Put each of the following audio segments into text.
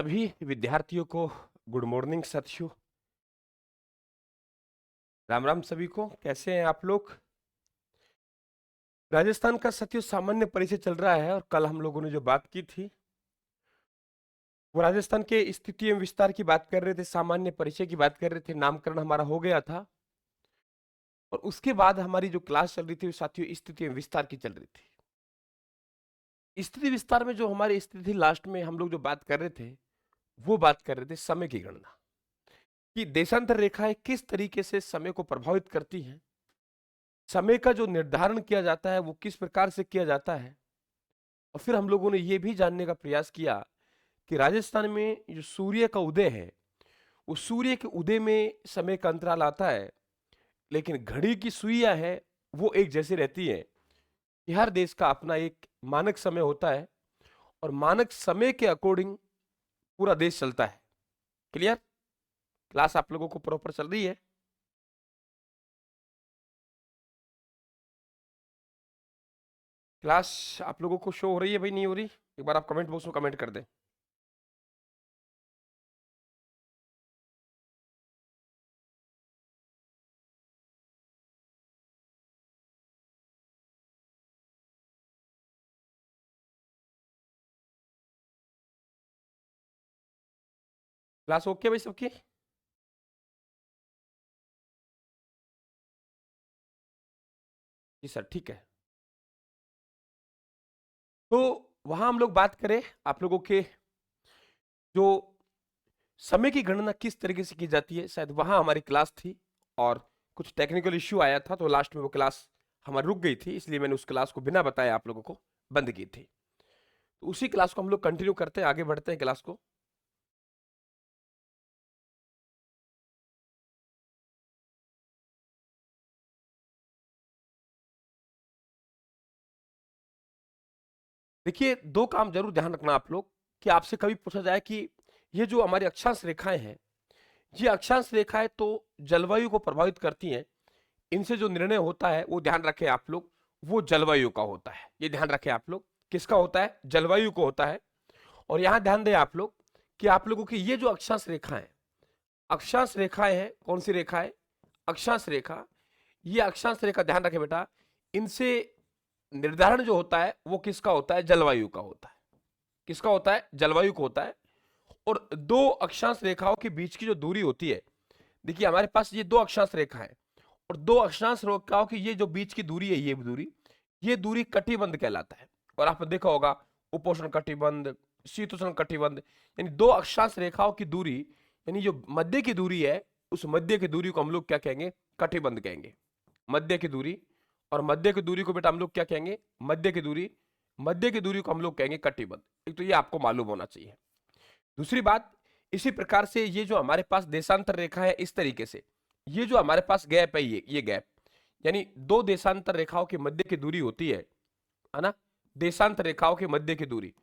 सभी विद्यार्थियों को गुड मॉर्निंग साथियों। राम राम सभी को। कैसे हैं आप लोग? राजस्थान का साथियों सामान्य परिचय चल रहा है और कल हम लोगों ने जो बात की थी वो राजस्थान के स्थिति एवं विस्तार की बात कर रहे थे, सामान्य परिचय की बात कर रहे थे, नामकरण हमारा हो गया था और उसके बाद हमारी जो क्लास चल रही थी वो साथियों स्थिति एवं विस्तार की चल रही थी। स्थिति विस्तार में जो हमारी स्थिति थी लास्ट में हम लोग जो बात कर रहे थे वो बात कर रहे थे समय की गणना, कि देशांतर रेखाएं किस तरीके से समय को प्रभावित करती हैं, समय का जो निर्धारण किया जाता है वो किस प्रकार से किया जाता है। और फिर हम लोगों ने ये भी जानने का प्रयास किया कि राजस्थान में जो सूर्य का उदय है वो सूर्य के उदय में समय का अंतराल आता है, लेकिन घड़ी की सुइयां है वो एक जैसी रहती है कि हर देश का अपना एक मानक समय होता है और मानक समय के अकॉर्डिंग पूरा देश चलता है। क्लियर? क्लास आप लोगों को प्रॉपर चल रही है? क्लास आप लोगों को शो हो रही है भाई, नहीं हो रही? एक बार आप कमेंट बॉक्स में कमेंट कर दें। क्लास ओके भाई सबकी? जी सर, ठीक है। तो वहां हम लोग बात करें आप लोगों के जो समय की गणना किस तरीके से की जाती है, शायद वहां हमारी क्लास थी और कुछ टेक्निकल इश्यू आया था तो लास्ट में वो क्लास हमारी रुक गई थी, इसलिए मैंने उस क्लास को बिना बताए आप लोगों को बंद की थी। तो उसी क्लास को हम लोग कंटिन्यू करते हैं, आगे बढ़ते हैं क्लास को। देखिए, दो काम जरूर ध्यान रखना आप लोग कि आपसे कभी पूछा जाए कि ये जो हमारी अक्षांश रेखाएं हैं, ये अक्षांश रेखाएं तो जलवायु को प्रभावित करती हैं, इनसे जो निर्णय होता है वो ध्यान रखें आप लोग, वो जलवायु का होता है। ये ध्यान रखें आप लोग, किसका होता है? जलवायु को होता है। और यहां ध्यान दें आप लोग कि आप लोगों की ये जो अक्षांश रेखाएं, अक्षांश रेखाएं हैं, कौन सी रेखा है? अक्षांश रेखा। ये अक्षांश रेखा ध्यान रखें बेटा, इनसे निर्धारण जो होता है वो किसका होता है? जलवायु का होता है। किसका होता है? जलवायु को होता है। और दो अक्षांश रेखाओं के बीच की जो दूरी होती है, देखिए हमारे पास ये दो अक्षांश रेखा है और दो अक्षांश रेखाओं की ये जो बीच की दूरी है, ये दूरी कटिबंध कहलाता है। और आपने देखा होगा उपोष्ण कटिबंध, शीतोष्ण कटिबंध, यानी दो अक्षांश रेखाओं की दूरी, यानी जो मध्य की दूरी है उस मध्य की दूरी को हम लोग क्या कहेंगे? कटिबंध कहेंगे। मध्य की दूरी, और मध्य की दूरी को बेटा हम लोग क्या कहेंगे? मध्य की दूरी को हम लोग कहेंगे कटिबंध। एक तो ये आपको मालूम होना चाहिए। दूसरी बात, इसी प्रकार से ये जो हमारे पास देशांतर रेखा है, इस तरीके से ये जो हमारे पास गैप है, ये गैप, यानी दो देशांतर रेखाओं के मध्य की दूरी होती है ना? देशांतर रेखाओं के मध्य की दूरी,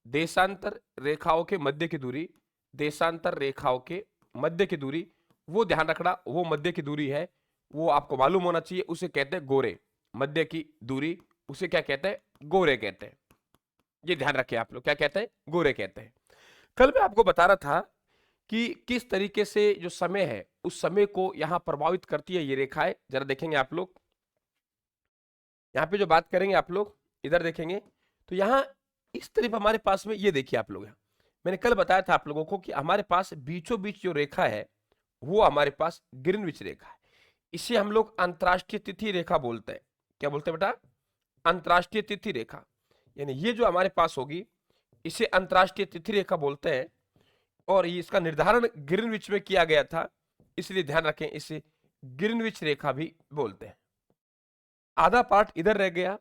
देशांतर रेखाओं के मध्य की दूरी, देशांतर रेखाओं के मध्य की दूरी, वो ध्यान रखना, वो मध्य की दूरी है, वो आपको मालूम होना चाहिए, उसे कहते हैं गोरे। मध्य की दूरी उसे क्या कहते हैं? गोरे कहते हैं। ये ध्यान रखें आप लोग, क्या कहते हैं? गोरे कहते हैं। कल मैं आपको बता रहा था कि किस तरीके से जो समय है उस समय को यहां प्रभावित करती है ये रेखाएं। जरा देखेंगे आप लोग, यहां पे जो बात करेंगे आप लोग, इधर देखेंगे तो यहां इस तरफ हमारे पास में ये देखिए आप लोग, यहां मैंने कल बताया था आप लोगों को कि हमारे पास बीचों बीच जो रेखा है वो हमारे पास ग्रीनविच रेखा है। इसे हम लोग अंतरराष्ट्रीय तिथि रेखा बोलते हैं। क्या बोलते हैं बेटा? अंतरराष्ट्रीय तिथि रेखा। यानी ये जो हमारे पास होगी इसे अंतरराष्ट्रीय तिथि रेखा बोलते हैं और ये इसका निर्धारण ग्रीनविच में किया गया था, इसलिए ध्यान रखें इसे ग्रीनविच रेखा भी बोलते हैं। आधा पार्ट इधर रह गया,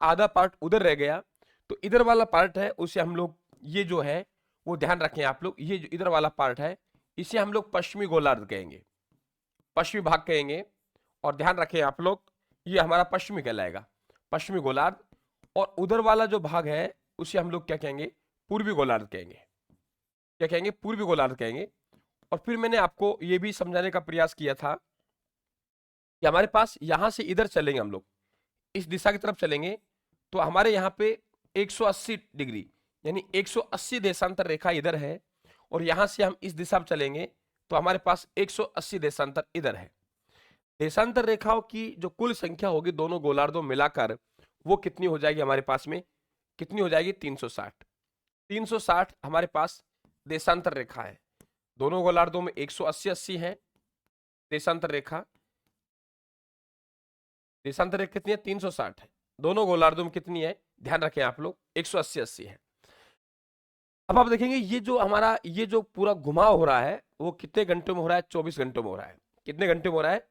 आधा पार्ट उधर रह गया, तो इधर वाला पार्ट है उसे हम लोग, ये जो है वो ध्यान रखें आप लोग, ये जो इधर वाला पार्ट है इसे हम लोग पश्चिमी गोलार्ध कहेंगे, पश्चिमी भाग कहेंगे। और ध्यान रखें आप लोग, ये हमारा पश्चिमी कहलाएगा, पश्चिमी गोलार्ध। और उधर वाला जो भाग है उसे हम लोग क्या कहेंगे? पूर्वी गोलार्ध कहेंगे। क्या कहेंगे? पूर्वी गोलार्ध कहेंगे। और फिर मैंने आपको यह भी समझाने का प्रयास किया था कि हमारे पास यहां से इधर चलेंगे हम लोग, इस दिशा की तरफ चलेंगे तो हमारे यहाँ पे 180 डिग्री, यानी 180 देशांतर रेखा इधर है और यहां से हम इस दिशा में चलेंगे तो हमारे पास 180 देशांतर इधर है। देशांतर रेखाओं की जो कुल संख्या होगी दोनों गोलार्धों मिलाकर वो कितनी हो जाएगी हमारे पास में, कितनी हो जाएगी 360। 360 हमारे पास देशांतर रेखा है। दोनों गोलार्धों में 180 है देशांतर रेखा। देशांतर रेखा कितनी है 360 है। दोनों गोलार्धों में कितनी है ध्यान रखें आप लोग 180 है। अब आप देखेंगे ये जो हमारा ये जो पूरा घुमाव हो रहा है वो कितने घंटों में हो रहा है, 24 घंटों में हो रहा है। कितने घंटे में हो रहा है,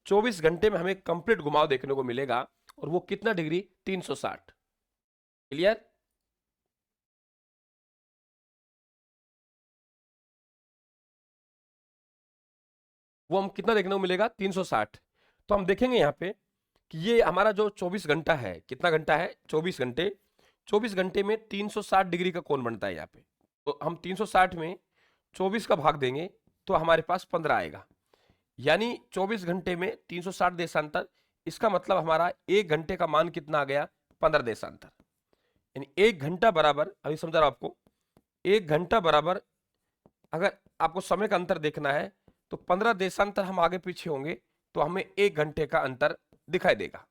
24 घंटे में हमें कंप्लीट घुमाव देखने को मिलेगा। और वो कितना डिग्री 360। क्लियर। वो हम कितना देखने को मिलेगा 360। तो हम देखेंगे यहाँ पे कि ये हमारा जो 24 घंटा है, कितना घंटा है 24 घंटे। 24 घंटे में 360 डिग्री का कोण बनता है यहाँ पे। तो हम 360 में 24 का भाग देंगे तो हमारे पास 15 आएगा। यानी 24 घंटे में 360 देशांतर, इसका मतलब हमारा 1 घंटे का मान कितना आ गया 15 देशांतर। यानी 1 घंटा बराबर, अभी समझा रहा हूं आपको, 1 घंटा बराबर अगर आपको समय का अंतर देखना है तो 15 देशांतर हम आगे पीछे होंगे तो हमें 1 घंटे का अंतर दिखाई देगा।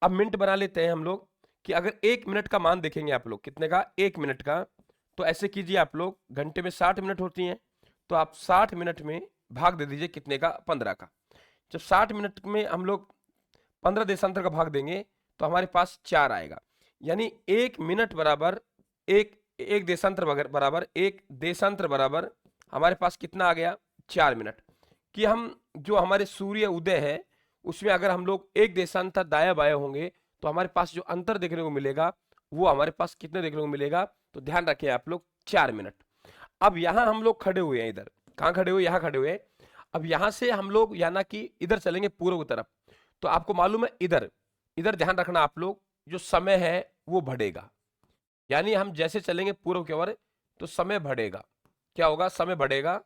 अब मिनट बना लेते हैं हम लोग कि अगर 1 मिनट का मान देखेंगे आप लोग कितने का 1 मिनट का, तो ऐसे कीजिए आप लोग, घंटे में 60 मिनट होती हैं तो आप 60 मिनट में भाग दे दीजिए कितने का 15 का। जब 60 मिनट में हम लोग 15 देशांतर का भाग देंगे तो हमारे पास 4 आएगा। यानी 1 मिनट बराबर एक देशांतर बराबर 1 देशांतर बराबर हमारे पास कितना आ गया 4 मिनट। कि हम जो हमारे सूर्य उदय है उसमें अगर हम लोग 1 देशांतर दाया बाया होंगे तो हमारे पास जो अंतर देखने को मिलेगा वो हमारे पास कितने देखने को मिलेगा, तो ध्यान रखें आप लोग 4 मिनट। अब यहां हम लोग खड़े हुए हैं, इधर कहां खड़े हुए, यहां खड़े हुए हैं। अब यहां से हम लोग याना कि इधर चलेंगे पूर्व की तरफ, तो आपको मालूम है इधर इधर ध्यान रखना आप लोग, जो समय है वो बढ़ेगा। यानी हम जैसे चलेंगे पूर्व की ओर तो समय बढ़ेगा। क्या होगा, समय बढ़ेगा।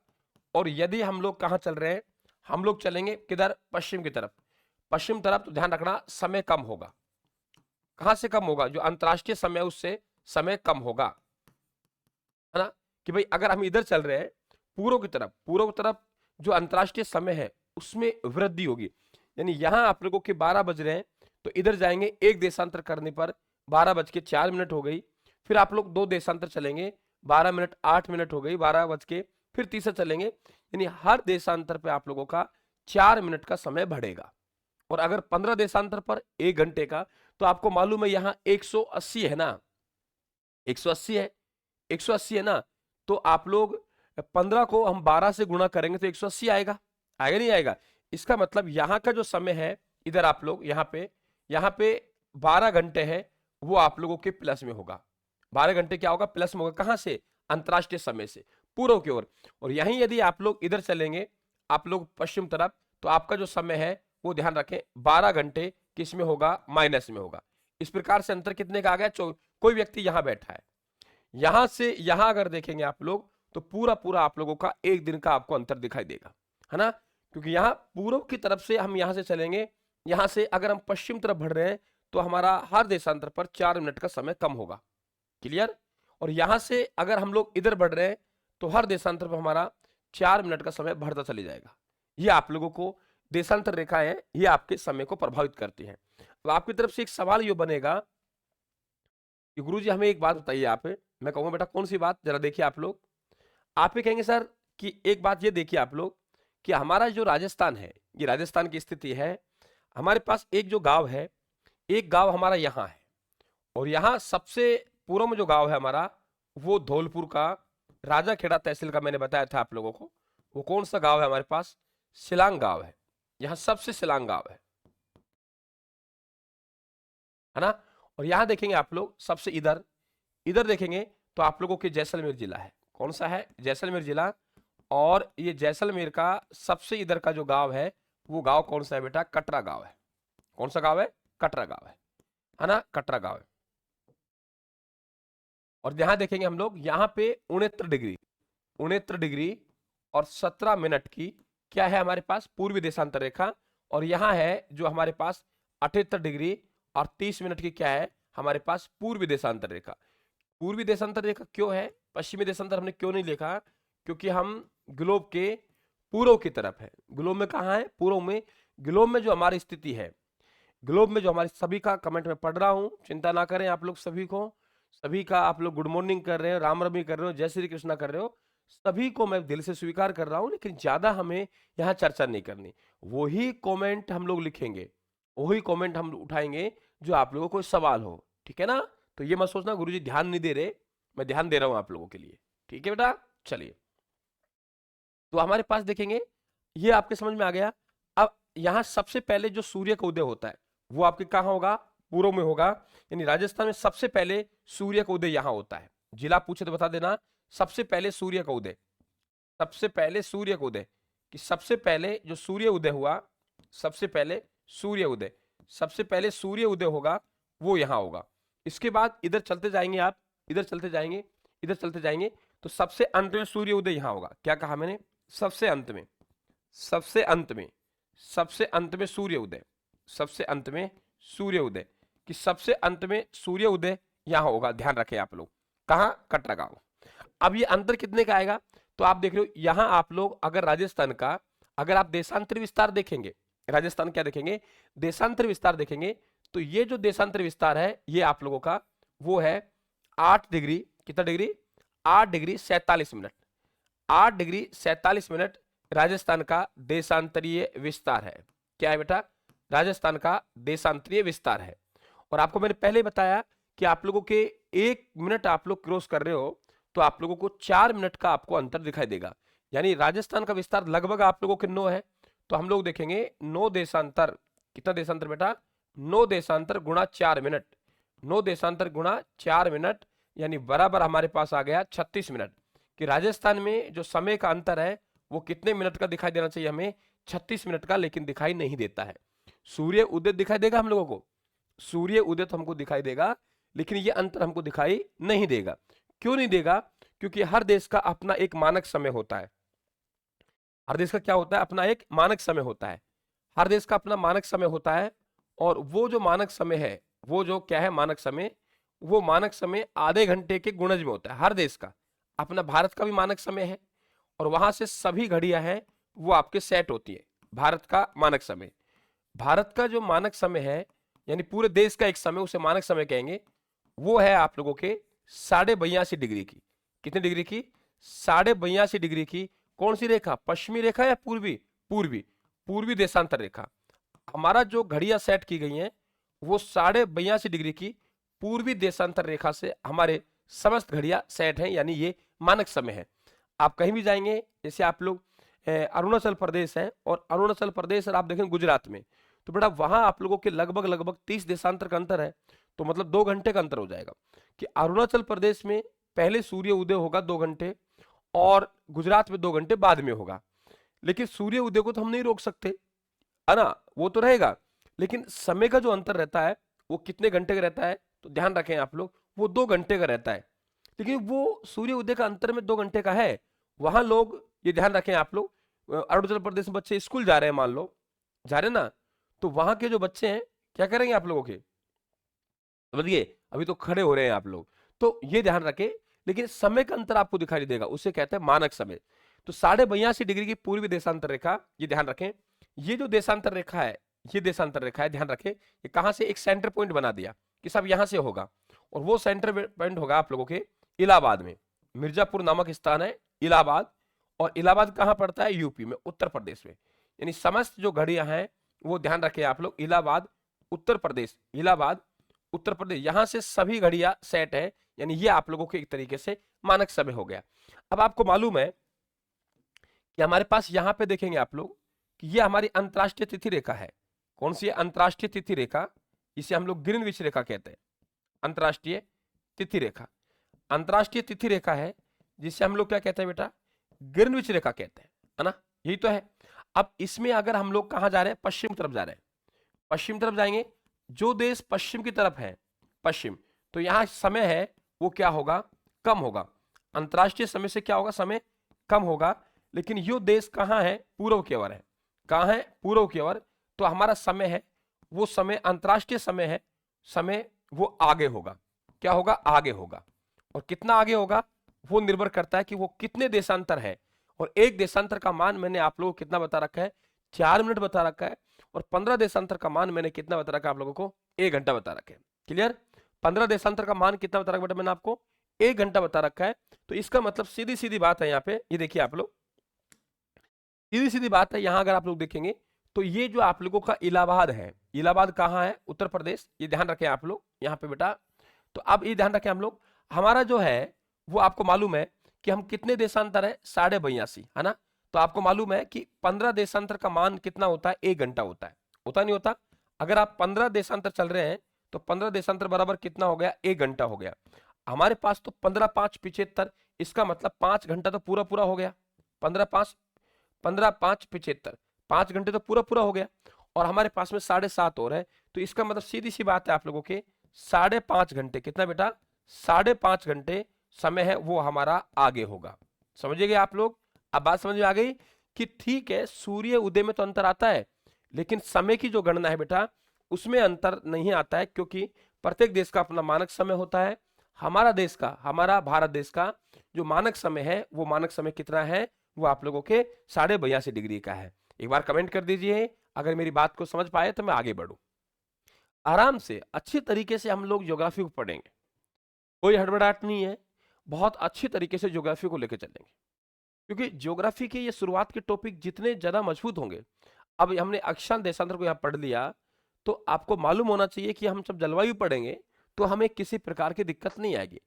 और यदि हम लोग कहां चल रहे हैं, हम लोग चलेंगे किधर, पश्चिम की तरफ। पश्चिम तरफ तो ध्यान रखना समय कम होगा। कहां से कम होगा, जो अंतरराष्ट्रीय समय उससे समय कम होगा, है ना। कि भाई अगर हम इधर चल रहे हैं पूर्व की तरफ, पूर्व की तरफ जो अंतरराष्ट्रीय समय है उसमें वृद्धि होगी। यानी यहां आप लोगों के 12 बज रहे हैं तो इधर जाएंगे 1 देशांतर करने पर 12:04 हो गई। फिर आप लोग 2 देशांतर चलेंगे 12 मिनट 8 मिनट हो गई, 12 बज के फिर तीसरा चलेंगे। यानी हर देशांतर पे आप लोगों का 4 मिनट का समय बढ़ेगा। और अगर 15 देशांतर पर 1 घंटे का, तो आपको मालूम है यहां 180 है ना, 180 है, 180 है ना। तो आप लोग 15 को हम 12 से गुणा करेंगे तो 180 आएगा, आएगा नहीं आएगा। इसका मतलब यहां का जो समय है इधर आप लोग यहाँ पे 12 घंटे है वो आप लोगों के प्लस में होगा। 12 घंटे क्या होगा, प्लस में होगा। कहां से, अंतरराष्ट्रीय समय से पूर्व की ओर। और यहीं यदि आप लोग इधर चलेंगे आप लोग पश्चिम तरफ, तो आपका जो समय है वो ध्यान रखें 12 घंटे किस में होगा, माइनस में होगा। इस प्रकार से अंतर कितने का आ गया, कोई व्यक्ति यहां बैठा है, यहां से यहां अगर देखेंगे आप लोग तो पूरा पूरा आप लोगों का 1 दिन का आपको अंतर दिखाई देगा, है ना। क्योंकि यहां पूर्व की तरफ से हम यहां से चलेंगे, यहां से अगर हम पश्चिम तरफ बढ़ रहे हैं तो हमारा हर देशांतर पर 4 मिनट का समय कम होगा। क्लियर। और यहां से अगर हम लोग इधर बढ़ रहे हैं तो हर देशांतर पर हमारा 4 मिनट का समय बढ़ता चले जाएगा। ये आप लोगों को देशांतर रेखाएं हैं, ये आपके समय को प्रभावित करती हैं। अब आपकी तरफ से एक सवाल ये बनेगा कि गुरुजी हमें एक बात बताइए आप। मैं कहूंगा बेटा कौन सी बात, जरा देखिए आप लोग। आप ही कहेंगे सर कि एक बात ये देखिए आप लोग कि हमारा जो राजस्थान है, ये राजस्थान की स्थिति है। हमारे पास एक जो गांव है, एक गांव हमारा यहाँ है, और यहाँ सबसे पूर्व में जो गांव है हमारा वो धौलपुर का राजा खेड़ा तहसील का, मैंने बताया था आप लोगों को। वो कौन सा गांव है हमारे पास, शिलांग गांव है। यहाँ सबसे शिलांग गांव है ना। और यहाँ देखेंगे आप लोग सबसे इधर इधर देखेंगे तो आप लोगों के जैसलमेर जिला है। कौन सा है, जैसलमेर जिला। और ये जैसलमेर का सबसे इधर का जो गांव है वो गांव कौन सा है बेटा, कटरा गांव है। कौन सा गांव है, कटरा गांव है ना, कटरा गांव है। और यहां देखेंगे हम लोग यहाँ पे 69 डिग्री और 17 मिनट की क्या है हमारे पास, पूर्वी देशांतर रेखा। और यहाँ है जो हमारे पास 78 डिग्री और 30 मिनट की क्या है हमारे पास, पूर्वी देशांतर रेखा। पूर्वी देशांतर रेखा क्यों है, पश्चिमी देशांतर हमने क्यों नहीं लिखा, क्योंकि हम ग्लोब के पूर्व की तरफ है। ग्लोब में कहाँ है? पूर्व में। ग्लोब में जो हमारी स्थिति है, ग्लोब में जो हमारी, सभी का कमेंट में पढ़ रहा हूं, चिंता ना करें आप लोग, सभी को, सभी का आप लोग गुड मॉर्निंग कर रहे हो, राम रमी कर रहे हो, जय श्री कृष्णा कर रहे हो, सभी को मैं दिल से स्वीकार कर रहा हूं, लेकिन ज्यादा हमें यहाँ चर्चा नहीं करनी। वही कमेंट हम लोग लिखेंगे, वही कमेंट हम उठाएंगे जो आप लोगों को कोई सवाल हो, ठीक है ना? तो ये मत सोचना गुरुजी ध्यान नहीं दे रहे, मैं ध्यान दे रहा हूं आप लोगों के लिए, ठीक है बेटा? चलिए, तो हमारे पास देखेंगे, ये आपके समझ में आ गया। अब यहां सबसे पहले जो सूर्य का उदय होता है वो आपके कहां होगा? पूर्व में होगा। यानी राजस्थान में सबसे पहले सूर्य का उदय यहां होता है। जिला पूछे तो बता देना, सबसे पहले सूर्य का उदय, सबसे पहले सूर्य का उदय, कि सबसे पहले जो सूर्य उदय हुआ, सबसे पहले सूर्य उदय, सबसे पहले सूर्य उदय होगा वो यहां होगा। इसके बाद इधर चलते जाएंगे आप, इधर चलते जाएंगे, इधर चलते जाएंगे, तो सबसे अंत में सूर्य उदय यहां होगा। क्या कहा मैंने? सबसे अंत में, सबसे अंत में, सबसे अंत में सूर्य उदय, सबसे अंत में सूर्य उदय, कि सबसे अंत में सूर्य उदय यहां होगा। ध्यान रखें आप लोग, कहां? कटरागांव। अब ये अंतर कितने का आएगा? तो आप देख रहे हो यहां आप लोग अगर राजस्थान का, अगर आप देशांतर विस्तार देखेंगे, राजस्थान क्या देखेंगे? देशांतर विस्तार देखेंगे, तो ये जो देशांतर विस्तार है ये आप लोगों का वो है 8 डिग्री, कितना degree? 8 degree 47 minute, 8 degree 47 minute Rajasthan का देशांतरीय विस्तार है। क्या है बेटा? राजस्थान का देशांतरीय विस्तार है। और आपको मैंने पहले बताया कि आप लोगों के 1 मिनट आप लोग क्रॉस कर रहे हो तो आप लोगों को 4 मिनट का आपको अंतर दिखाई देगा। यानी राजस्थान का विस्तार लगभग आप लोगों के 9 है, तो हम लोग देखेंगे 9 देशांतर, कितना देशांतर बेटा? 9 देशांतर गुणा 4 मिनट, 9 देशांतर गुणा 4 मिनट, यानी बराबर हमारे पास आ गया 36 मिनट। कि राजस्थान में जो समय का अंतर है वो कितने मिनट का दिखाई देना चाहिए हमें? 36 मिनट का, लेकिन दिखाई नहीं देता है। सूर्य उदय दिखाई देगा हम लोगों को, सूर्य उदय तो हमको दिखाई देगा, लेकिन ये अंतर हमको दिखाई नहीं देगा। क्यों नहीं देगा? क्योंकि हर देश का अपना एक मानक समय होता है। हर देश का क्या होता है? अपना एक मानक समय होता है। हर देश का अपना मानक समय होता है, और वो जो मानक समय है, वो जो क्या है मानक समय, वो मानक समय आधे घंटे के गुणज में होता है। हर देश का अपना, भारत का भी मानक समय है, और वहां से सभी घड़ियां हैं वो आपके सेट होती है। भारत का मानक समय, भारत का जो मानक समय है, यानी पूरे देश का एक समय, उसे मानक समय कहेंगे, वो है आप लोगों के 82.5 डिग्री की। कितने डिग्री की? 82.5 डिग्री की। कौन सी रेखा? पश्चिमी रेखा या पूर्वी? पूर्वी, पूर्वी देशांतर रेखा। हमारा जो घड़ियां सेट की गई हैं वो 82.5 डिग्री की पूर्वी देशांतर रेखा से हमारे समस्त घड़ियां सेट हैं, यानी ये मानक समय है। आप कहीं भी जाएंगे, जैसे आप लोग अरुणाचल प्रदेश है, और अरुणाचल प्रदेश और आप देखें गुजरात में, तो बेटा वहां आप लोगों के लगभग लगभग 30 देशांतर का अंतर है, तो मतलब 2 घंटे का अंतर हो जाएगा। कि अरुणाचल प्रदेश में पहले सूर्य उदय होगा 2 घंटे, और गुजरात में 2 घंटे बाद में होगा। लेकिन सूर्य उदय को तो हम नहीं रोक सकते, है ना? वो तो रहेगा, लेकिन समय का जो अंतर रहता है वो कितने घंटे का रहता है? तो ध्यान रखें आप लोग, वो 2 घंटे का रहता है। लेकिन वो सूर्य उदय का अंतर में 2 घंटे का है। वहां लोग, ये ध्यान रखें आप लोग, अरुणाचल प्रदेश में बच्चे स्कूल जा रहे हैं, मान लो जा रहे हैं ना, तो वहां के जो बच्चे हैं क्या करेंगे आप लोगों के? समझिए, अभी तो खड़े हो रहे हैं आप लोग, तो ये ध्यान रखें। लेकिन समय का अंतर आपको दिखाई देगा, उसे कहते हैं मानक समय। तो 82.5 डिग्री की पूर्वी देशांतर रेखा, ये ध्यान रखें। ये जो देशांतर रेखा है, ये देशांतर रेखा है, ध्यान रखें, ये कहां से एक सेंटर पॉइंट बना दिया कि सब यहां से होगा, और वो सेंटर पॉइंट होगा आप लोगों के इलाहाबाद में। मिर्जापुर नामक स्थान है इलाहाबाद, और इलाहाबाद कहां पड़ता है? यूपी में, उत्तर प्रदेश में। यानी समस्त जो घड़ियां हैं वो ध्यान रखें आप लोग, इलाहाबाद उत्तर प्रदेश, इलाहाबाद उत्तर प्रदेश, यहां से सभी घड़ियां सेट है, यानी ये आप लोगों के एक तरीके से मानक समय हो गया। अब आपको मालूम है कि हमारे पास यहां पे देखेंगे आप लोग कि ये हमारी अंतरराष्ट्रीय तिथि रेखा है। कौन सी है? अंतरराष्ट्रीय तिथि रेखा, इसे हम लोग ग्रीनविच रेखा कहते हैं। अंतरराष्ट्रीय तिथि रेखा, अंतरराष्ट्रीय तिथि रेखा है, जिसे हम लोग क्या कहते हैं बेटा? ग्रीनविच रेखा कहते हैं, है ना? यही तो है। अब इसमें अगर हम लोग कहां जा रहे हैं? पश्चिम तरफ जा रहे हैं, पश्चिम तरफ जाएंगे। जो देश पश्चिम की तरफ है, पश्चिम, तो यहां समय है वो क्या होगा? कम होगा। अंतरराष्ट्रीय समय से क्या होगा? समय कम होगा। लेकिन यो देश कहां है? पूर्व की ओर है। कहां है? पूर्व की ओर। तो हमारा समय है वो समय अंतरराष्ट्रीय समय है, समय वो आगे होगा। क्या होगा? आगे होगा। और कितना आगे होगा? वो निर्भर करता है कि वो कितने देशांतर है। और एक देशांतर का मान मैंने आप लोगों को कितना बता रखा है, 4 मिनट बता रखा है। और 15 देशांतर का मान मैंने कितना बता रखा है आप लोगों को, 1 घंटा बता रखा है। क्लियर? 15 देशांतर का मान कितना बता रखा बेटा मैंने आपको, 1 घंटा बता रखा है। तो इसका मतलब सीधी सीधी बात है यहाँ पे, ये देखिए आप लोग, सीधी सीधी बात है यहाँ अगर आप लोग देखेंगे तो ये जो आप लोगों का इलाहाबाद है, इलाहाबाद कहाँ है, उत्तर प्रदेश, ये ध्यान रखें आप लोग यहाँ पे बेटा। तो अब ये ध्यान रखें हम लोग, हमारा जो है वो आपको मालूम है कि हम कितने देशांतर है, 82.5 है ना। तो आपको मालूम है कि 15 देशांतर का मान कितना होता है, 1 घंटा होता है, होता नहीं होता। अगर आप 15 देशांतर चल रहे हैं तो 15 देशांतर बराबर कितना हो गया, 1 घंटा हो गया। हमारे पास तो 15 5 75, इसका मतलब 5 घंटा तो पूरा पूरा हो गया। 15 5 75, 5 घंटे तो पूरा पूरा हो गया। और हमारे पास में 7.5 और है, तो इसका मतलब सीधी सी बात है आप लोगों के 5.5 घंटे, कितना बेटा, 5.5 घंटे समय है वो हमारा आगे होगा। समझिएगा आप लोग, अब बात समझ में आ गई कि ठीक है सूर्य उदय में तो अंतर आता है, लेकिन समय की जो गणना है बेटा उसमें अंतर नहीं आता है, क्योंकि प्रत्येक देश का अपना मानक समय होता है। हमारा देश का, हमारा भारत देश का जो मानक समय है वो मानक समय कितना है, वो आप लोगों के 82.5 डिग्री का है। एक बार कमेंट कर दीजिए अगर मेरी बात को समझ पाए तो मैं आगे बढ़ूं। आराम से अच्छी तरीके से हम लोग ज्योग्राफी को पढ़ेंगे, कोई हड़बड़ाहट नहीं है, बहुत अच्छी तरीके से ज्योग्राफी को लेकर चलेंगे। क्योंकि ज्योग्राफी के ये शुरुआत के टॉपिक जितने ज्यादा मजबूत होंगे, अब हमने अक्षांश देशांतर को यहाँ पढ़ लिया, तो आपको मालूम होना चाहिए कि हम जब जलवायु पढ़ेंगे तो हमें किसी प्रकार की दिक्कत नहीं आएगी,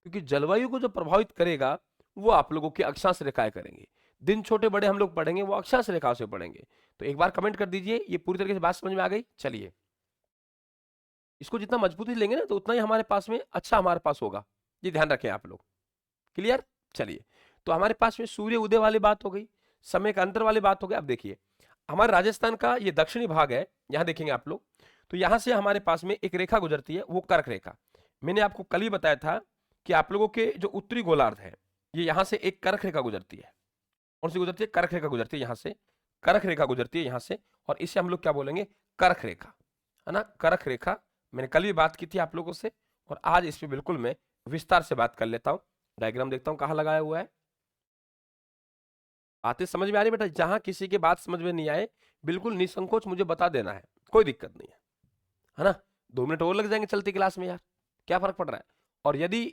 क्योंकि जलवायु को जो प्रभावित करेगा वो आप लोगों की अक्षांश रेखाएं करेंगे। दिन छोटे बड़े हम लोग पढ़ेंगे वो अक्षांश रेखाओं से पढ़ेंगे। तो एक बार कमेंट कर दीजिए ये पूरी तरीके से बात समझ में आ गई। चलिए, इसको जितना मजबूती लेंगे ना तो उतना ही हमारे पास में अच्छा हमारे पास होगा, ये ध्यान रखें आप लोग। क्लियर? चलिए, तो हमारे पास में सूर्य उदय वाली बात हो गई, समय का अंतर वाली बात हो गई। अब देखिए हमारे राजस्थान का ये दक्षिणी भाग है, यहां देखेंगे आप लोग, तो यहां से हमारे पास में एक रेखा गुजरती है, वो कर्क रेखा। मैंने आपको कल ही बताया था कि आप लोगों के जो उत्तरी गोलार्ध है, ये यहां से एक कर्क रेखा गुजरती है। कौन सी गुजरती है? कर्क रेखा गुजरती है यहां से, कर्क रेखा गुजरती है यहां से, और इसे हम लोग क्या बोलेंगे, कर्क रेखा, है ना, कर्क रेखा। मैंने कल भी बात की थी आप लोगों से, और आज इस पे बिल्कुल मैं विस्तार से बात कर लेता हूं। डायग्राम देखता हूं कहां लगाया हुआ है, बातें समझ में आ रही बेटा? जहां किसी की बात समझ में नहीं आए बिल्कुल निसंकोच मुझे बता देना है, कोई दिक्कत नहीं है ना। 2 मिनट और लग जाएंगे चलती क्लास में यार, क्या फर्क पड़ रहा है। और यदि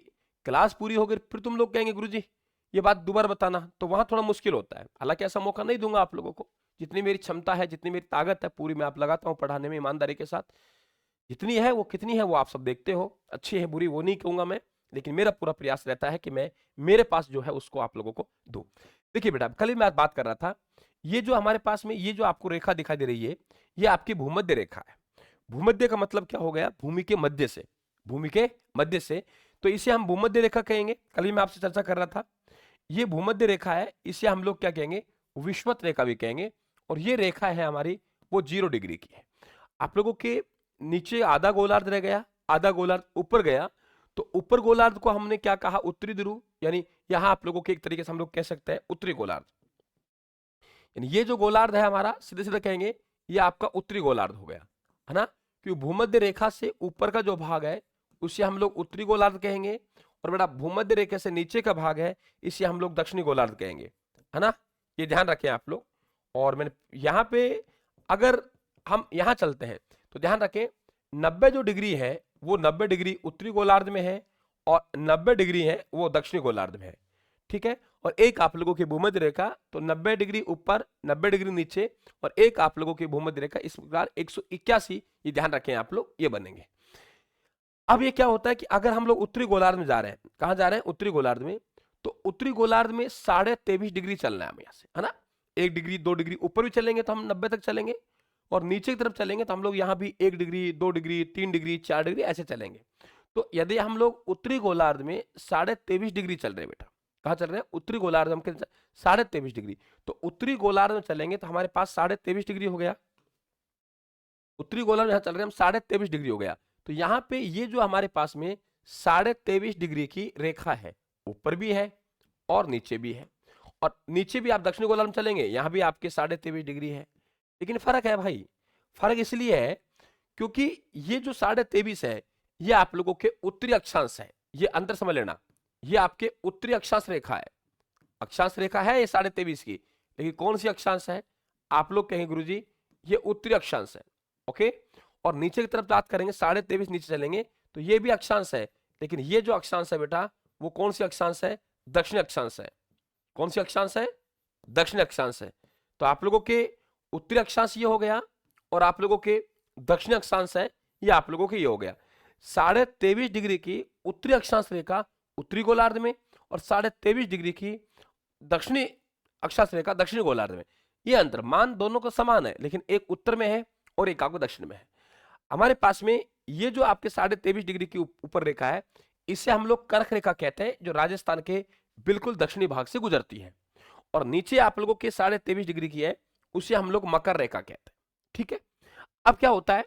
क्लास पूरी हो गई फिर तुम लोग कहेंगे गुरुजी ये बात दोबारा बताना, तो वहां थोड़ा मुश्किल होता है। हालांकि ऐसा मौका नहीं दूंगा आप लोगों को, जितनी मेरी क्षमता है, जितनी मेरी ताकत है पूरी मैं आप लगाता हूँ पढ़ाने में ईमानदारी के साथ। जितनी है वो कितनी है वो आप सब देखते हो, अच्छी है बुरी वो नहीं कहूंगा मैं, लेकिन मेरा पूरा प्रयास रहता है कि मैं मेरे पास जो है उसको आप लोगों को दूं। देखिए बेटा कल ही मैं बात कर रहा था, ये जो हमारे पास में ये जो आपको रेखा दिखाई दे रही है ये आपकी भूमध्य रेखा है। भूमध्य का मतलब क्या हो गया, भूमि के मध्य से, भूमि के मध्य से, तो इसे हम भूमध्य रेखा कहेंगे। कल ही मैं आपसे चर्चा कर रहा था, ये भूमध्य रेखा है, इसे हम लोग क्या कहेंगे, विषुवत रेखा भी कहेंगे। और ये रेखा है हमारी वो 0 डिग्री की है। आप लोगों के नीचे आधा गोलार्ध रह गया, आधा गोलार्ध ऊपर गया, तो ऊपर गोलार्ध को हमने क्या कहा, उत्तरी ध्रुव, यानी यहां आप लोगों के एक तरीके से हम लोग कह सकते हैं उत्तरी गोलार्ध। यानी ये जो गोलार्ध है हमारा सीधे सीधे कहेंगे ये आपका उत्तरी गोलार्ध हो गया, है ना। क्योंकि भूमध्य रेखा से ऊपर का जो भाग है उसे हम लोग उत्तरी गोलार्ध कहेंगे, और बेटा भूमध्य रेखा से नीचे का भाग है इसे हम लोग दक्षिणी गोलार्ध कहेंगे, है ना। ये ध्यान रखें आप लोग। और मैंने यहाँ पे अगर हम यहाँ चलते हैं तो ध्यान रखें 90 जो डिग्री है वो 90 डिग्री उत्तरी गोलार्ध में है, और 90 डिग्री है वो दक्षिणी गोलार्ध में है, ठीक है। और एक आप लोगों की भूमध्य रेखा तो 90 डिग्री ऊपर 90 डिग्री नीचे, और एक आप लोगों की भूमध्य रेखा इस प्रकार 181, ये ध्यान रखें आप लोग, ये बनेंगे। अब ये क्या होता है कि अगर हम लोग उत्तरी गोलार्ध में जा रहे हैं, कहां जा रहे हैं, उत्तरी गोलार्ध में, तो उत्तरी गोलार्ध में 23.5 डिग्री चलना है हमें यहाँ से, है ना। 1 डिग्री 2 डिग्री ऊपर भी चलेंगे तो हम 90 तक चलेंगे, और नीचे की तरफ चलेंगे तो हम लोग यहाँ भी 1 डिग्री 2 डिग्री 3 डिग्री 4 डिग्री ऐसे चलेंगे। तो यदि हम लोग उत्तरी गोलार्ध में 23.5 डिग्री चल रहे हैं बेटा, कहाँ चल रहे हैं, उत्तरी गोलार्ध हम 23.5 डिग्री, तो उत्तरी गोलार्ध में चलेंगे तो हमारे पास 23.5 डिग्री हो गया। उत्तरी गोलार्ध में चल रहे हैं हम 23.5 डिग्री हो गया। तो यहाँ पे ये जो हमारे पास में 23.5 डिग्री की रेखा है, ऊपर भी है और नीचे भी है, और नीचे भी आप दक्षिणी गोलार्ध में चलेंगे यहाँ भी आपके 23.5 डिग्री है। लेकिन फर्क है भाई, फर्क इसलिए है क्योंकि ये जो 23.5 है ये आप लोगों के उत्तरी अक्षांश है, ये अंतर समझ लेना, ये आपके उत्तरी अक्षांश रेखा है। अक्षांश रेखा है ये 23.5 की, लेकिन कौन सी अक्षांश है? आप लोग कहेंगे गुरुजी ये उत्तरी अक्षांश है। ओके, और नीचे की तरफ बात करेंगे 23.5 नीचे चलेंगे तो ये भी अक्षांश है, लेकिन ये जो अक्षांश है बेटा वो कौन सी अक्षांश है? दक्षिण अक्षांश है। कौन सी अक्षांश है? दक्षिण अक्षांश है। तो आप लोगों के उत्तरी अक्षांश ये हो गया और आप लोगों के दक्षिण अक्षांश है ये आप लोगों के ये हो गया। 23.5 डिग्री की उत्तरी अक्षांश रेखा उत्तरी गोलार्ध में और 23.5 डिग्री की दक्षिणी अक्षांश रेखा दक्षिणी गोलार्ध में। ये अंतर मान दोनों का समान है, लेकिन एक उत्तर में है और एक आपको दक्षिण में है। हमारे पास में ये जो आपके 23.5 डिग्री की ऊपर रेखा है इसे हम लोग कर्क रेखा कहते हैं, जो राजस्थान के बिल्कुल दक्षिणी भाग से गुजरती है। और नीचे आप लोगों के 23.5 डिग्री की है उसे हम लोग मकर रेखा कहते हैं। ठीक है, अब क्या होता है,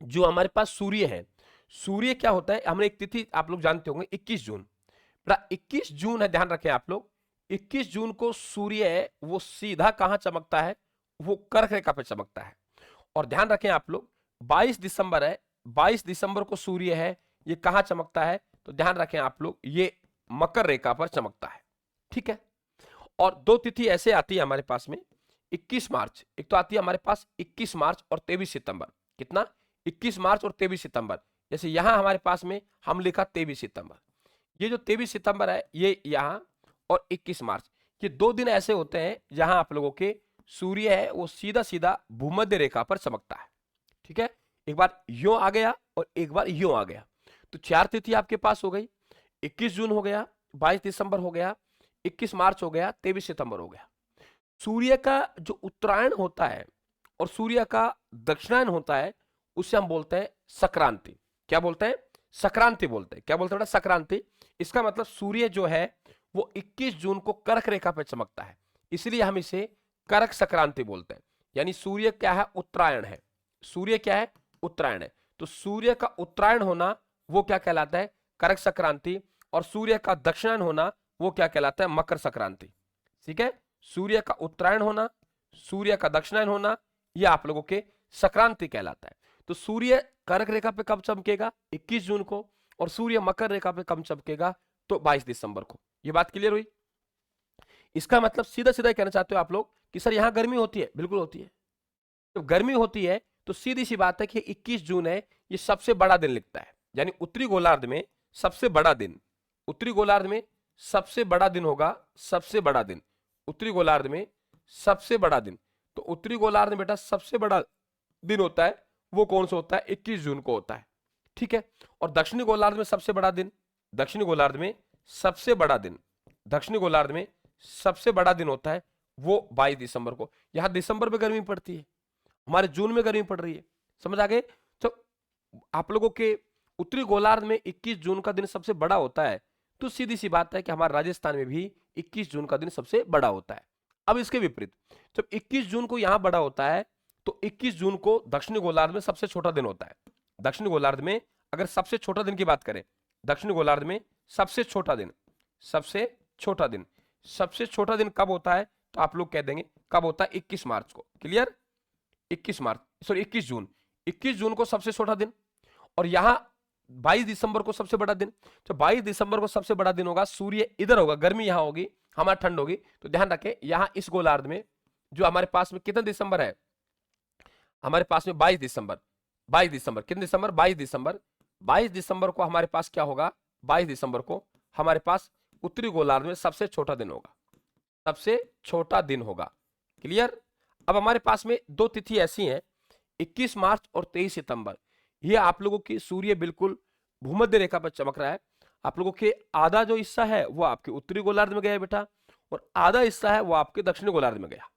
जो हमारे पास सूर्य है, सूर्य क्या होता है, हमने एक तिथि आप लोग जानते होंगे 21 जून। 21 जून है, ध्यान रखें आप लोग, 21 जून को सूर्य है वो सीधा कहां चमकता है? वो कर्क रेखा पे चमकता है। और ध्यान रखें आप लोग 22 दिसंबर है, 22 दिसंबर को सूर्य है ये कहां चमकता है? तो ध्यान रखें आप लोग ये मकर रेखा पर चमकता है। ठीक है, और दो तिथि ऐसे आती है हमारे पास में 21 मार्च, एक तो आती है हमारे पास 21 मार्च और 23 सितंबर। कितना? 21 मार्च और 23 सितंबर। जैसे यहां हमारे पास में हम लिखा 23 सितंबर, ये जो 23 सितंबर है ये यहां, और 21 मार्च, ये दो दिन ऐसे होते हैं जहां आप लोगों के सूर्य है वो सीधा सीधा भूमध्य रेखा पर चमकता है। ठीक है, एक बार यूं आ गया और एक बार यूं आ गया, तो 4 तिथि आपके पास हो गई। 21 जून हो गया, 22 दिसंबर हो गया, 21 मार्च हो गया, 23 सितंबर हो गया। सूर्य का जो उत्तरायण होता है और सूर्य का दक्षिणायन होता है उसे हम बोलते हैं संक्रांति। क्या बोलते हैं? संक्रांति बोलते हैं। क्या बोलते हैं? संक्रांति। इसका मतलब सूर्य जो है वो 21 जून को कर्क रेखा पर चमकता है, इसलिए हम इसे कर्क संक्रांति बोलते हैं। यानी सूर्य क्या है? उत्तरायण है। सूर्य क्या है? उत्तरायण है। तो सूर्य का उत्तरायण होना वो क्या कहलाता है? कर्क संक्रांति। और सूर्य का दक्षिणायन होना वो क्या कहलाता है? मकर संक्रांति। ठीक है, सूर्य का उत्तरायण होना, सूर्य का दक्षिणायन होना, यह आप लोगों के संक्रांति कहलाता है। तो सूर्य कर्क रेखा पे कब चमकेगा? 21 जून को, और सूर्य मकर रेखा पे कब चमकेगा? तो 22 दिसंबर को। ये बात क्लियर हुई? इसका मतलब सीधा सीधा कहना चाहते हो आप लोग कि सर यहां गर्मी होती है? बिल्कुल होती है। जब गर्मी होती है तो सीधी सी बात है कि 21 जून है ये सबसे बड़ा दिन लिखता है, यानी उत्तरी गोलार्ध में सबसे बड़ा दिन, उत्तरी गोलार्ध में सबसे बड़ा दिन होगा, सबसे बड़ा दिन उत्तरी गोलार्ध में सबसे बड़ा दिन। तो उत्तरी गोलार्ध में बेटा सबसे बड़ा दिन होता है वो कौन सा होता है? 21 जून को होता है। ठीक है, और दक्षिणी गोलार्ध में सबसे बड़ा दिन, दक्षिणी गोलार्ध में सबसे बड़ा दिन, दक्षिणी गोलार्ध में सबसे बड़ा दिन होता है वो 22 दिसंबर को। यहां दिसंबर में गर्मी पड़ती है, हमारे जून में गर्मी पड़ रही है। समझ आ गए? तो आप लोगों के उत्तरी गोलार्ध में 21 जून का दिन सबसे बड़ा होता है, तो सीधी सी बात है कि हमारे राजस्थान में भी 21 जून का दिन सबसे बड़ा होता है। अब इसके विपरीत जब 21 जून को यहां बड़ा होता है तो 21 जून को दक्षिणी गोलार्ध में सबसे छोटा दिन होता है। दक्षिणी गोलार्ध में अगर सबसे छोटा दिन की बात करें, दक्षिणी गोलार्ध में सबसे छोटा दिन, सबसे छोटा दिन, सबसे छोटा दिन कब होता है? तो आप लोग कह देंगे कब होता है? 21 मार्च को। क्लियर? 21 मार्च, सॉरी 21 जून, 21 जून को सबसे छोटा दिन, और यहां 22 दिसंबर को सबसे बड़ा दिन। तो 22 दिसंबर को सबसे बड़ा दिन होगा, सूर्य इधर होगा, गर्मी यहां होगी, हमारा ठंड होगी। तो ध्यान रखें यहां इस गोलार्ध में जो हमारे पास में कितना दिसंबर है? हमारे पास में 22 दिसंबर, 22 दिसंबर, कितने दिसंबर? 22 दिसंबर। 22 दिसंबर को हमारे पास क्या होगा? 22 दिसंबर को हमारे पास उत्तरी गोलार्ध में सबसे छोटा दिन होगा, सबसे छोटा दिन होगा। क्लियर? अब हमारे पास में दो तिथि ऐसी हैं 21 मार्च और 23 सितंबर। ये आप लोगों की सूर्य बिल्कुल भूमध्य रेखा पर चमक रहा है। आप लोगों के आधा जो हिस्सा है वो आपके उत्तरी गोलार्ध में गया बेटा, और आधा हिस्सा है वो आपके दक्षिणी गोलार्ध में गया।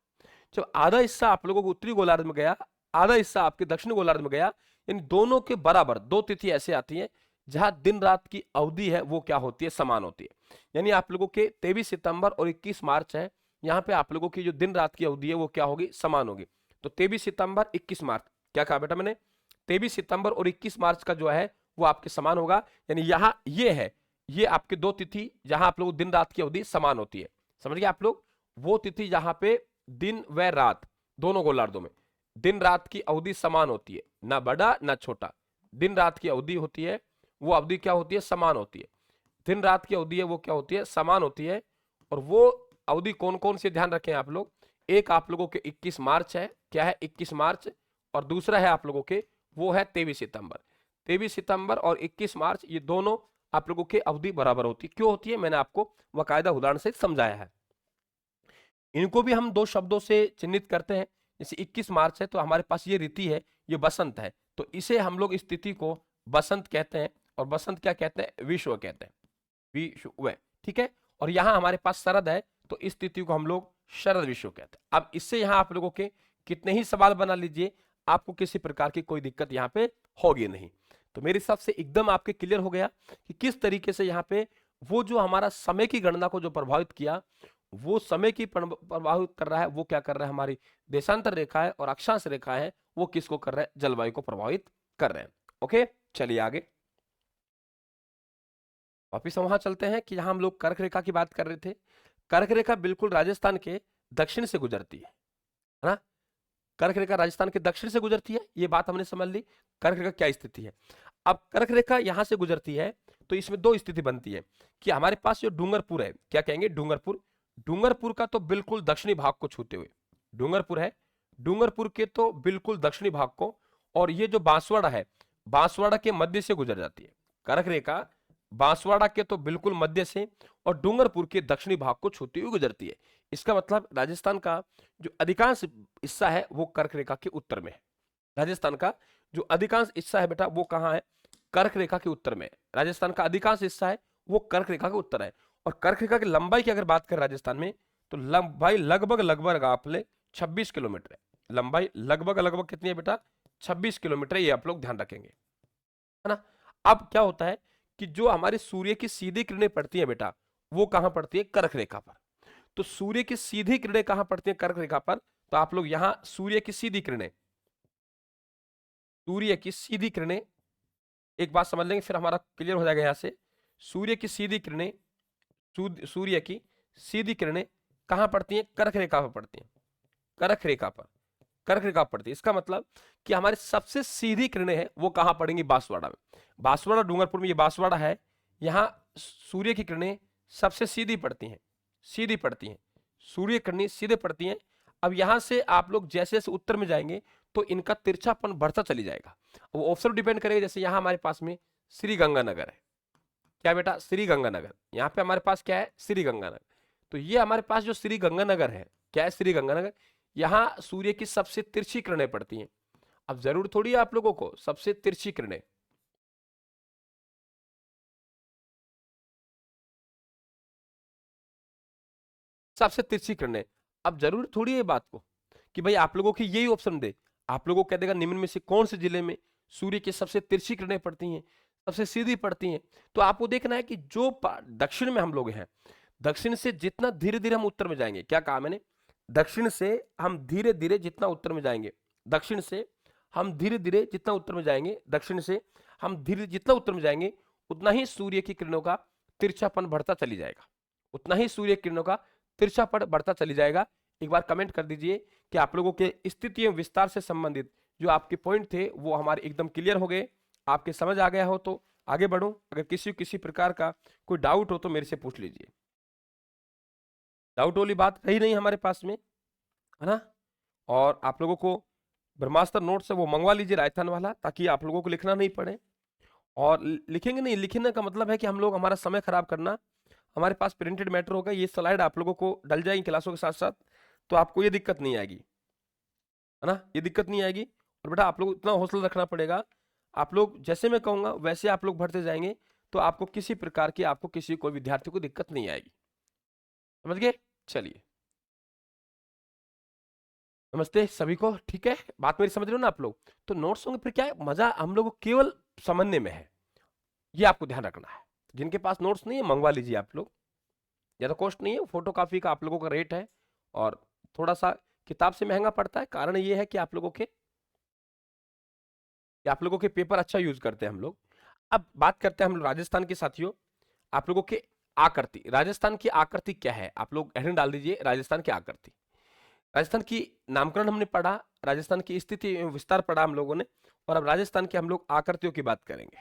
जब आधा हिस्सा आप लोगों को उत्तरी गोलार्ध में गया, आधा हिस्सा आपके दक्षिणी गोलार्ध में गया, इन दोनों के बराबर दो तिथि ऐसे आती हैं जहां दिन रात की अवधि है वो क्या होती है? समान होती है। यानी आप लोगों के 23 सितंबर और 21 मार्च है, यहाँ पे आप लोगों की जो दिन रात की अवधि है वो क्या होगी? समान होगी। तो 23 सितंबर 21 मार्च, क्या कहा बेटा मैंने? 23 सितंबर और 21 मार्च का जो है वो आपके समान होगा। यानी यहाँ ये है, ये आपके दो तिथि जहां आप लोग दिन रात की अवधि समान होती है। समझ गए आप लोग? वो तिथि जहां पे दिन व रात दोनों गोलार्धों में दिन रात की अवधि समान होती है, ना बड़ा ना छोटा, दिन रात की अवधि होती है वो अवधि क्या होती है? समान होती है। दिन रात की अवधि है वो क्या होती है, समान होती है। और वो अवधि कौन कौन से ध्यान रखें आप लोग, एक आप लोगों के 21 मार्च है, क्या है 21 मार्च, और दूसरा है आप लोगों के वो है 23 सितंबर। 23 सितंबर और 21 मार्च ये दोनों आप लोगों की अवधि बराबर होती है। क्यों होती है, मैंने आपको बाकायदा उदाहरण से समझाया है। इनको भी हम दो शब्दों से चिन्हित करते हैं। जैसे 21 मार्च है तो हमारे पास ये ऋतु है, ये बसंत है, तो इसे हम लोग इस तिथि को बसंत कहते हैं। और बसंत क्या कहते हैं, विश्व कहते हैं, विश्व, ठीक है। और यहाँ हमारे पास शरद है तो इस तिथि को हम लोग शरद विश्व कहते हैं। अब इससे यहाँ आप लोगों के कितने ही सवाल बना लीजिए, आपको किसी प्रकार की कोई दिक्कत यहाँ पे होगी नहीं। तो मेरे हिसाब से एकदम आपके क्लियर हो गया कि किस तरीके से यहाँ पे वो जो हमारा समय की गणना को जो प्रभावित किया, वो समय की प्रभावित कर रहा है, वो क्या कर रहा है, हमारी देशांतर रेखा है और अक्षांश रेखा है, वो किसको कर रहा है, जलवायु को प्रभावित कर रहे हैं। ओके, चलिए आगे वापिस वहां चलते हैं कि यहां हम लोग कर्क रेखा की बात कर रहे थे। कर्क रेखा बिल्कुल राजस्थान के दक्षिण से गुजरती है ना। कर्क रेखा राजस्थान के दक्षिण से गुजरती है, ये बात हमने समझ ली। कर्क रेखा क्या स्थिति है, अब कर्क रेखा यहां से गुजरती है तो इसमें दो स्थिति बनती है कि हमारे पास जो डूंगरपुर है, क्या कहेंगे, डूंगरपुर, डूंगरपुर का तो बिल्कुल दक्षिणी भाग को छूते हुए डूंगरपुर है, डूंगरपुर के तो बिल्कुल दक्षिणी भाग को, और ये जो बांसवाड़ा है, बांसवाड़ा के मध्य से गुजर जाती है। कर्क रेखा बांसवाड़ा के तो बिल्कुल मध्य से और डूंगरपुर के दक्षिणी भाग को छूती हुई गुजरती है। इसका मतलब राजस्थान का जो अधिकांश हिस्सा है वो कर्क रेखा के उत्तर में है। राजस्थान का जो अधिकांश हिस्सा है बेटा वो कहाँ है, कर्क रेखा के उत्तर में है। राजस्थान का अधिकांश हिस्सा है वो कर्क रेखा के उत्तर है। और कर्क रेखा की लंबाई की अगर बात करें राजस्थान में, तो लंबाई लगभग लगभग आप ले 26 किलोमीटर है। लंबाई लगभग लगभग कितनी है बेटा, 26 किलोमीटर, ये आप लोग ध्यान रखेंगे, है ना। अब क्या होता है कि जो हमारे सूर्य की सीधी किरणें पड़ती है बेटा, वो कहां पड़ती है, कर्क रेखा पर। तो सूर्य की सीधी किरणें कहां पड़ती है, कर्क रेखा पर। तो आप लोग यहां सूर्य की सीधी किरणें, सूर्य की सीधी किरणें, एक बात समझ लेंगे फिर हमारा क्लियर हो जाएगा। यहां से सूर्य की सीधी किरणें, सूर्य की सीधी किरणें कहां पड़ती हैं, कर्क रेखा पर पड़ती हैं, कर्क रेखा पर, कर्क रेखा पड़ती है। इसका मतलब कि हमारी सबसे सीधी किरणें हैं वो कहां पड़ेंगी, बांसवाड़ा में। बांसवाड़ा डूंगरपुर में ये बांसवाड़ा है, यहां सूर्य की किरणें सबसे सीधी पड़ती हैं, सीधी पड़ती हैं, सूर्य किरणें सीधे पड़ती हैं। अब यहां से आप लोग जैसे जैसे उत्तर में जाएंगे तो इनका तिरछापन बढ़ता चली जाएगा। वो ऑप्शन डिपेंड करेगा। जैसे यहां हमारे पास में श्री गंगानगर है, क्या बेटा, श्री गंगानगर, यहाँ पे हमारे पास क्या है, श्री गंगानगर। तो ये हमारे पास जो श्री गंगानगर है, क्या है, श्री गंगानगर, यहां सूर्य की सबसे तिरछी किरणें पड़ती हैं। अब जरूर थोड़ी है आप लोगों को सबसे तिरछी किरणें, सबसे तिरछी किरणें, अब जरूर थोड़ी है बात को कि भाई आप लोगों की यही ऑप्शन दे, आप लोगों को कह देगा निम्न में से कौन से जिले में सूर्य की सबसे तिरछी किरणें पड़ती हैं, सबसे सीधी पड़ती हैं। तो आपको देखना है कि जो दक्षिण में हम लोग हैं, दक्षिण से जितना धीरे धीरे हम उत्तर में जाएंगे, क्या कहा मैंने, दक्षिण से हम धीरे धीरे जितना उत्तर में जाएंगे, दक्षिण से हम धीरे धीरे जितना उत्तर में जाएंगे, दक्षिण से हम धीरे जितना उत्तर में जाएंगे, उतना ही सूर्य की किरणों का तिरछापन बढ़ता चली जाएगा, उतना ही सूर्य किरणों का तिरछापन बढ़ता चली जाएगा। एक बार कमेंट कर दीजिए कि आप लोगों के स्थिति एवं विस्तार से संबंधित जो आपके पॉइंट थे वो हमारे एकदम क्लियर हो गए, आपके समझ आ गया हो तो आगे बढ़ूं। अगर किसी प्रकार का कोई डाउट हो तो मेरे से पूछ लीजिए। डाउट वाली बात रही नहीं हमारे पास में, है ना। और आप लोगों को ब्रह्मास्त्र नोट्स है वो मंगवा लीजिए राजस्थान वाला, ताकि आप लोगों को लिखना नहीं पड़े। और लिखेंगे नहीं, लिखने का मतलब है कि हम लोग हमारा समय खराब करना, हमारे पास प्रिंटेड मैटर होगा, ये स्लाइड आप लोगों को डल जाएंगी क्लासों के साथ साथ, तो आपको ये दिक्कत नहीं आएगी, है ना, ये दिक्कत नहीं आएगी। और बेटा आप लोग इतना हौसला रखना पड़ेगा, आप लोग जैसे मैं कहूँगा वैसे आप लोग भरते जाएंगे तो आपको किसी प्रकार की, आपको किसी कोई विद्यार्थी को दिक्कत नहीं आएगी, समझ गए। चलिए, नमस्ते सभी को, ठीक है, बात मेरी समझ रहे हो ना आप लोग। तो नोट्स होंगे फिर क्या है, मजा हम लोग को केवल समझने में है, ये आपको ध्यान रखना है। जिनके पास नोट्स नहीं है मंगवा लीजिए आप लोग, ज़्यादा कॉस्ट नहीं है, फोटो कॉपी का आप लोगों का रेट है और थोड़ा सा किताब से महंगा पड़ता है। कारण ये है कि आप लोगों के पेपर अच्छा यूज करते हैं हम लोग। अब बात करते हैं हम लोग राजस्थान के साथियों, आप लोगों के आकृति, राजस्थान की आकृति क्या है, आप लोग हेडिंग डाल दीजिए राजस्थान की आकृति। राजस्थान की नामकरण हमने पढ़ा, राजस्थान की स्थिति एवं विस्तार पढ़ा हम लोगों ने, और अब राजस्थान के हम लोग आकृतियों की बात करेंगे।